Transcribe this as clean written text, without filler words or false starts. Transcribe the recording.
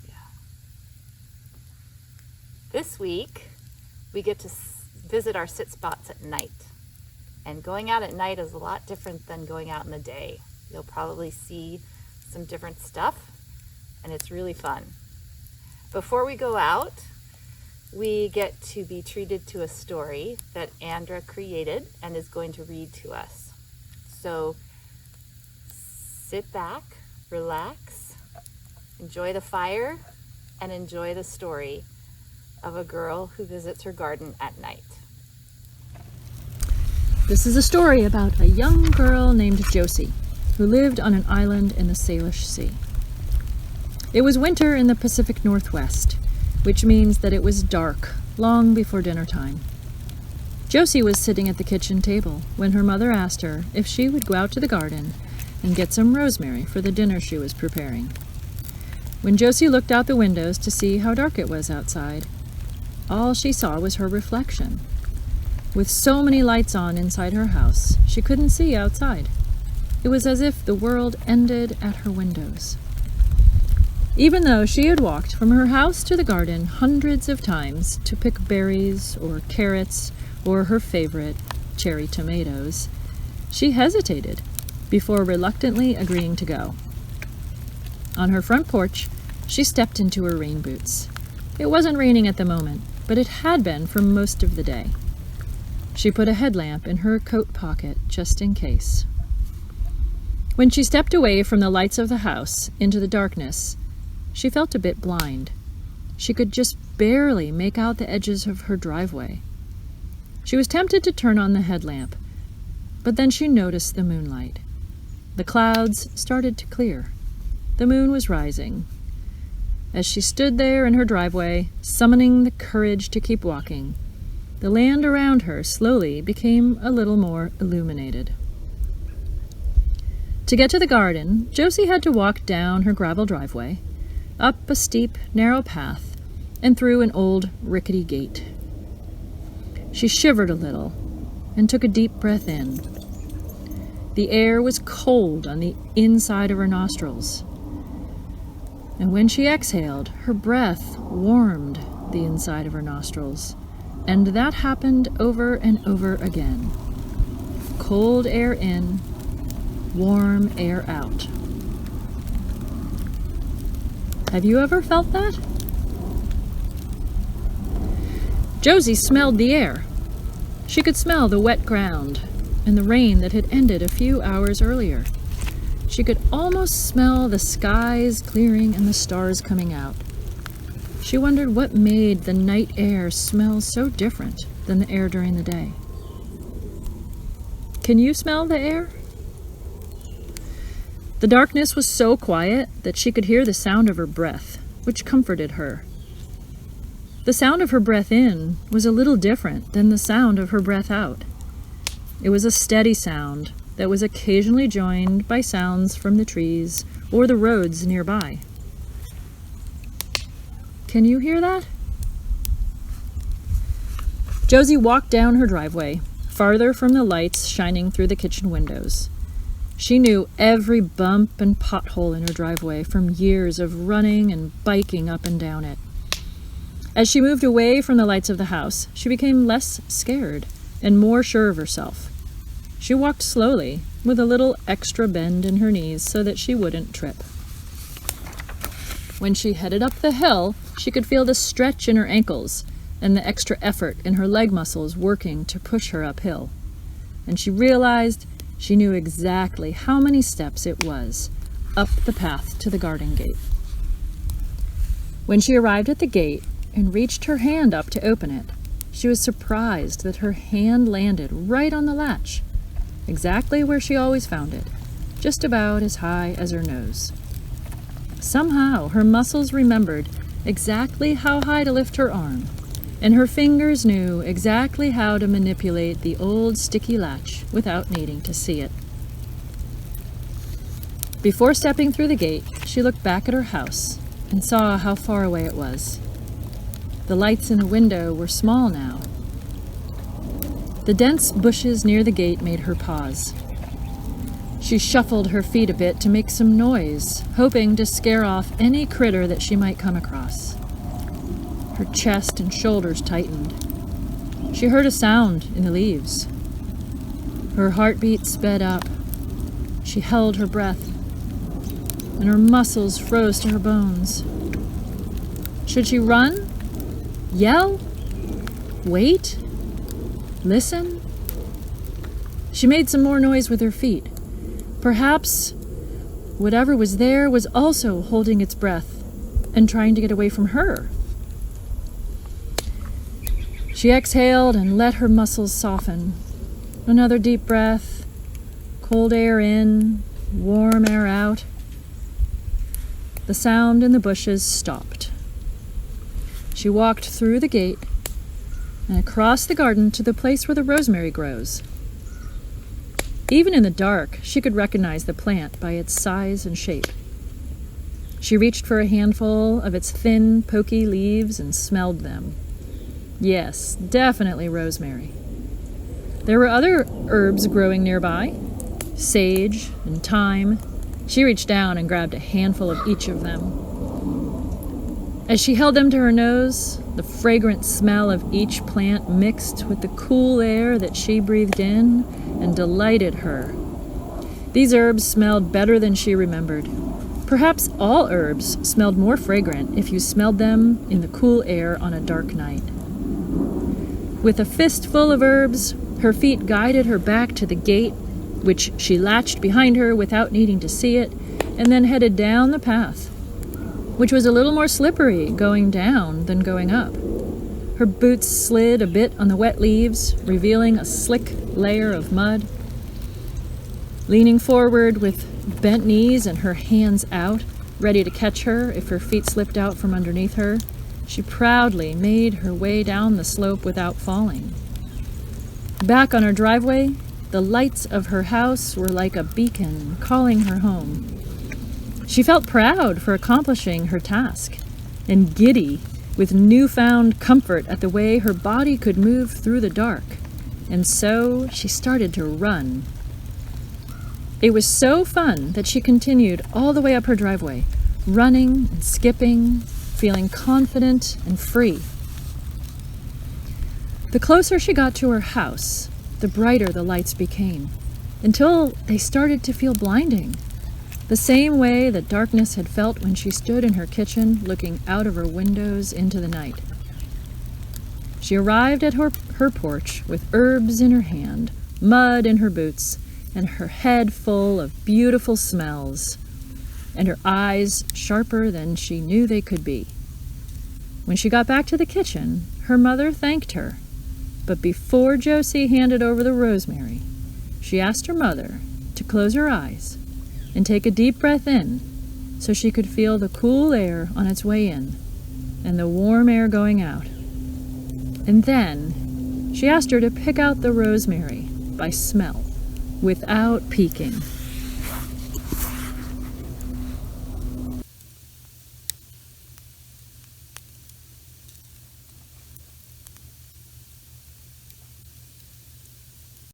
Yeah. This week, we get to visit our sit spots at night. And going out at night is a lot different than going out in the day. You'll probably see some different stuff, and it's really fun. Before we go out, we get to be treated to a story that Andra created and is going to read to us. So sit back, relax, enjoy the fire, and enjoy the story of a girl who visits her garden at night. This is a story about a young girl named Josie, who lived on an island in the Salish Sea. It was winter in the Pacific Northwest, which means that it was dark long before dinner time. Josie was sitting at the kitchen table when her mother asked her if she would go out to the garden and get some rosemary for the dinner she was preparing. When Josie looked out the windows to see how dark it was outside, all she saw was her reflection. With so many lights on inside her house, she couldn't see outside. It was as if the world ended at her windows. Even though she had walked from her house to the garden hundreds of times to pick berries or carrots or her favorite, cherry tomatoes, she hesitated before reluctantly agreeing to go. On her front porch, she stepped into her rain boots. It wasn't raining at the moment, but it had been for most of the day. She put a headlamp in her coat pocket just in case. When she stepped away from the lights of the house into the darkness, she felt a bit blind. She could just barely make out the edges of her driveway. She was tempted to turn on the headlamp, but then she noticed the moonlight. The clouds started to clear. The moon was rising. As she stood there in her driveway, summoning the courage to keep walking, the land around her slowly became a little more illuminated. To get to the garden, Josie had to walk down her gravel driveway, up a steep, narrow path, and through an old, rickety gate. She shivered a little and took a deep breath in. The air was cold on the inside of her nostrils, and when she exhaled, her breath warmed the inside of her nostrils. And that happened over and over again. Cold air in, warm air out. Have you ever felt that? Josie smelled the air. She could smell the wet ground and the rain that had ended a few hours earlier. She could almost smell the skies clearing and the stars coming out. She wondered what made the night air smell so different than the air during the day. Can you smell the air? The darkness was so quiet that she could hear the sound of her breath, which comforted her. The sound of her breath in was a little different than the sound of her breath out. It was a steady sound that was occasionally joined by sounds from the trees or the roads nearby. Can you hear that? Josie walked down her driveway, farther from the lights shining through the kitchen windows. She knew every bump and pothole in her driveway from years of running and biking up and down it. As she moved away from the lights of the house, she became less scared and more sure of herself. She walked slowly, with a little extra bend in her knees so that she wouldn't trip. When she headed up the hill, she could feel the stretch in her ankles and the extra effort in her leg muscles working to push her uphill. And she realized she knew exactly how many steps it was up the path to the garden gate. When she arrived at the gate and reached her hand up to open it, she was surprised that her hand landed right on the latch, exactly where she always found it, just about as high as her nose. Somehow her muscles remembered exactly how high to lift her arm, and her fingers knew exactly how to manipulate the old sticky latch without needing to see it. Before stepping through the gate, she looked back at her house and saw how far away it was. The lights in the window were small now. The dense bushes near the gate made her pause. She shuffled her feet a bit to make some noise, hoping to scare off any critter that she might come across. Her chest and shoulders tightened. She heard a sound in the leaves. Her heartbeat sped up. She held her breath, and her muscles froze to her bones. Should she run? Yell? Wait? Listen? She made some more noise with her feet. Perhaps whatever was there was also holding its breath and trying to get away from her. She exhaled and let her muscles soften. Another deep breath, cold air in, warm air out. The sound in the bushes stopped. She walked through the gate and across the garden to the place where the rosemary grows. Even in the dark, she could recognize the plant by its size and shape. She reached for a handful of its thin, poky leaves and smelled them. Yes, definitely rosemary. There were other herbs growing nearby, sage and thyme. She reached down and grabbed a handful of each of them. As she held them to her nose, the fragrant smell of each plant mixed with the cool air that she breathed in and delighted her. These herbs smelled better than she remembered. Perhaps all herbs smelled more fragrant if you smelled them in the cool air on a dark night. With a fistful of herbs, her feet guided her back to the gate, which she latched behind her without needing to see it, and then headed down the path, which was a little more slippery going down than going up. Her boots slid a bit on the wet leaves, revealing a slick layer of mud. Leaning forward with bent knees and her hands out, ready to catch her if her feet slipped out from underneath her, she proudly made her way down the slope without falling. Back on her driveway, the lights of her house were like a beacon calling her home. She felt proud for accomplishing her task, and giddy with newfound comfort at the way her body could move through the dark, and so she started to run. It was so fun that she continued all the way up her driveway, running and skipping, feeling confident and free. The closer she got to her house, the brighter the lights became, until they started to feel blinding, the same way that darkness had felt when she stood in her kitchen looking out of her windows into the night. She arrived at her porch with herbs in her hand, mud in her boots, and her head full of beautiful smells, and her eyes sharper than she knew they could be. When she got back to the kitchen, her mother thanked her, but before Josie handed over the rosemary, she asked her mother to close her eyes and take a deep breath in so she could feel the cool air on its way in and the warm air going out. And then she asked her to pick out the rosemary by smell without peeking.